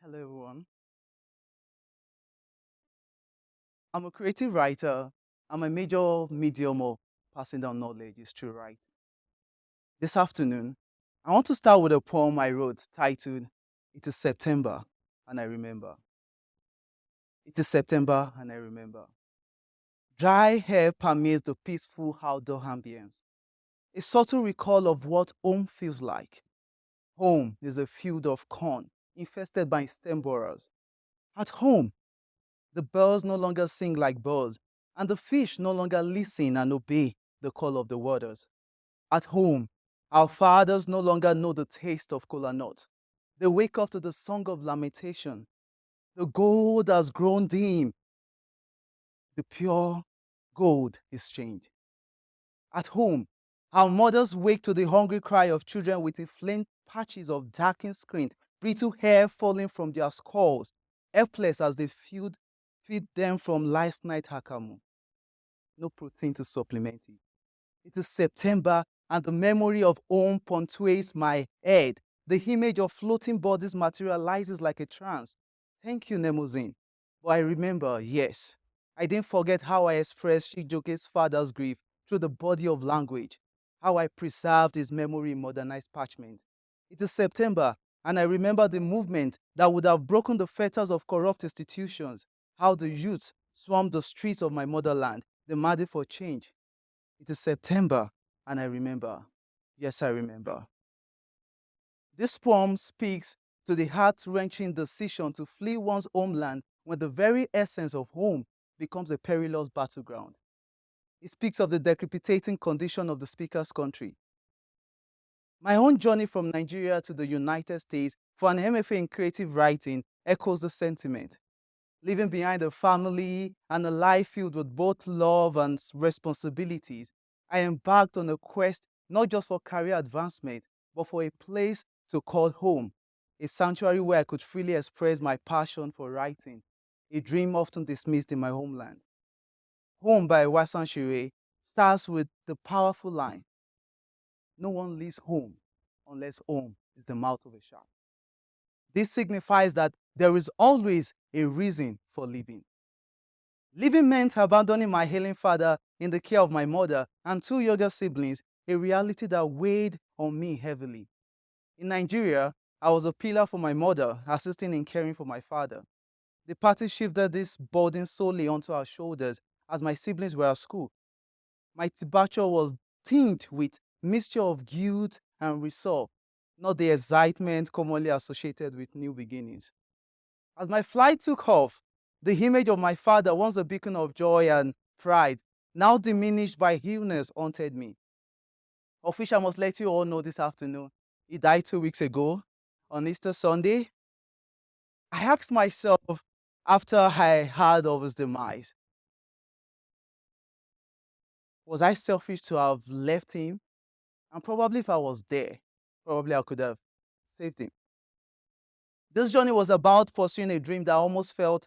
Hello, everyone. I'm a creative writer. I'm a major medium of passing down knowledge, is true, right? This afternoon, I want to start with a poem I wrote titled It is September and I Remember. It is September and I remember. Dry hair permeates the peaceful outdoor ambience. A subtle recall of what home feels like. Home is a field of corn infested by stem borers. At home, the birds no longer sing like birds, and the fish no longer listen and obey the call of the waters. At home, our fathers no longer know the taste of kola nut. They wake up to the song of lamentation. The gold has grown dim. The pure gold is changed. At home, our mothers wake to the hungry cry of children with inflamed patches of darkened skin, brittle hair falling from their skulls, helpless as they feed them from last night's hakamu. No protein to supplement it. It is September, and the memory of home punctuates my head. The image of floating bodies materializes like a trance. Thank you, Nemozin. But I remember, yes, I didn't forget how I expressed Shijoke's father's grief through the body of language, how I preserved his memory in modernized parchment. It is September, and I remember the movement that would have broken the fetters of corrupt institutions, how the youth swarmed the streets of my motherland, demanding for change. It is September, and I remember. Yes, I remember. This poem speaks to the heart wrenching decision to flee one's homeland when the very essence of home becomes a perilous battleground. It speaks of the decapitating condition of the speaker's country. My own journey from Nigeria to the United States for an MFA in creative writing echoes the sentiment. Leaving behind a family and a life filled with both love and responsibilities, I embarked on a quest not just for career advancement, but for a place to call home, a sanctuary where I could freely express my passion for writing, a dream often dismissed in my homeland. Home by Wasan Shire starts with the powerful line, "No one leaves home unless home is the mouth of a shark." This signifies that there is always a reason for living. Living meant abandoning my ailing father in the care of my mother and two younger siblings, a reality that weighed on me heavily. In Nigeria, I was a pillar for my mother, assisting in caring for my father. The party shifted this burden solely onto our shoulders as my siblings were at school. My departure was tinged with mixture of guilt and resolve, not the excitement commonly associated with new beginnings. As my flight took off, the image of my father, once a beacon of joy and pride, now diminished by illness, haunted me. Of which I must let you all know this afternoon. He died 2 weeks ago on Easter Sunday. I asked myself after I heard of his demise, was I selfish to have left him? And probably if I was there, probably I could have saved him. This journey was about pursuing a dream that almost felt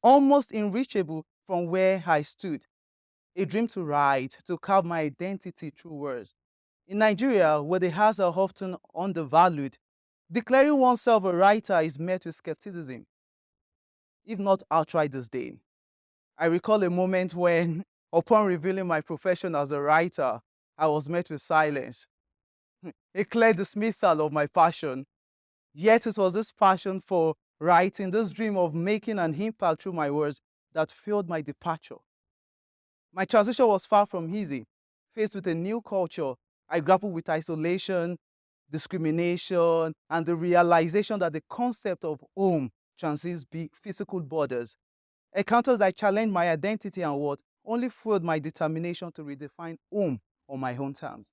almost unreachable from where I stood. A dream to write, to carve my identity through words. In Nigeria, where the arts are often undervalued, declaring oneself a writer is met with skepticism, if not outright disdain. I recall a moment when, upon revealing my profession as a writer, I was met with silence, a clear dismissal of my passion. Yet it was this passion for writing, this dream of making an impact through my words, that fueled my departure. My transition was far from easy. Faced with a new culture, I grappled with isolation, discrimination, and the realization that the concept of home transcends physical borders. Encounters that challenged my identity and what only fueled my determination to redefine home on my own terms.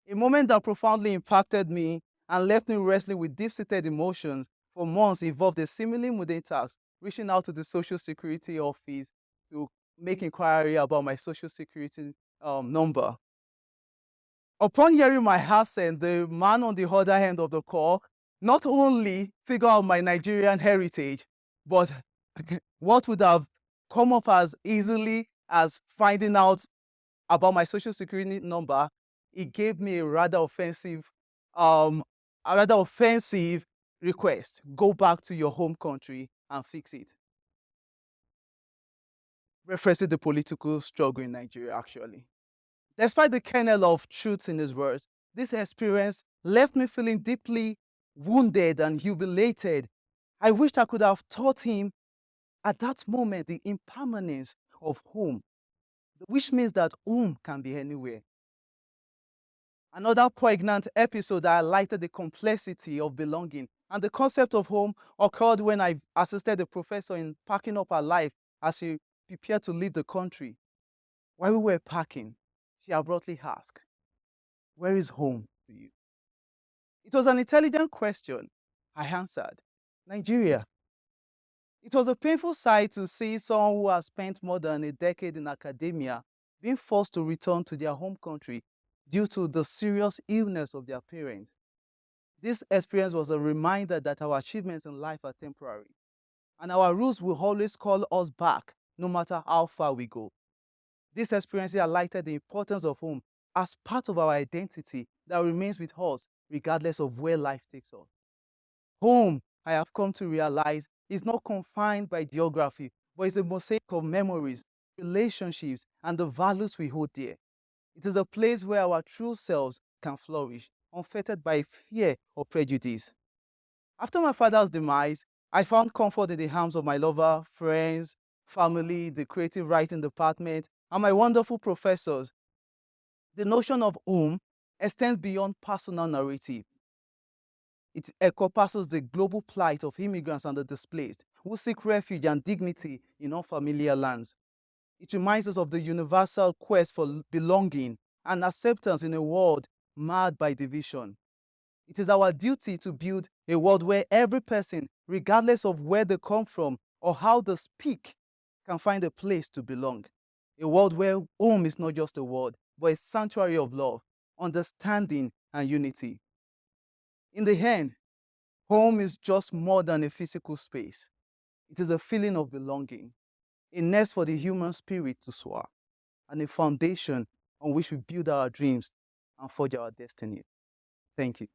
A moment that profoundly impacted me and left me wrestling with deep-seated emotions for months involved a seemingly mundane task, reaching out to the Social Security office to make inquiry about my Social Security number. Upon hearing my accent, the man on the other end of the call not only figured out my Nigerian heritage, but what would have come up as easily as finding out about my Social Security number, it gave me um, a rather offensive request, go back to your home country and fix it. Referencing the political struggle in Nigeria, actually. Despite the kernel of truth in his words, this experience left me feeling deeply wounded and humiliated. I wished I could have taught him at that moment the impermanence of home, which means that home can be anywhere. Another poignant episode that highlighted the complexity of belonging and the concept of home occurred when I assisted the professor in packing up her life as she prepared to leave the country. While we were packing, she abruptly asked, "Where is home to you?" It was an intelligent question. I answered, "Nigeria." It was a painful sight to see someone who has spent more than a decade in academia being forced to return to their home country due to the serious illness of their parents. This experience was a reminder that our achievements in life are temporary, and our roots will always call us back, no matter how far we go. This experience highlighted the importance of home as part of our identity that remains with us regardless of where life takes us. Home, I have come to realize, is not confined by geography, but is a mosaic of memories, relationships, and the values we hold dear. It is a place where our true selves can flourish, unfettered by fear or prejudice. After my father's demise, I found comfort in the arms of my lover, friends, family, the creative writing department, and my wonderful professors. The notion of home extends beyond personal narrative. It encompasses the global plight of immigrants and the displaced who seek refuge and dignity in unfamiliar lands. It reminds us of the universal quest for belonging and acceptance in a world marred by division. It is our duty to build a world where every person, regardless of where they come from or how they speak, can find a place to belong. A world where home is not just a word, but a sanctuary of love, understanding, and unity. In the end, home is just more than a physical space. It is a feeling of belonging, a nest for the human spirit to soar, and a foundation on which we build our dreams and forge our destiny. Thank you.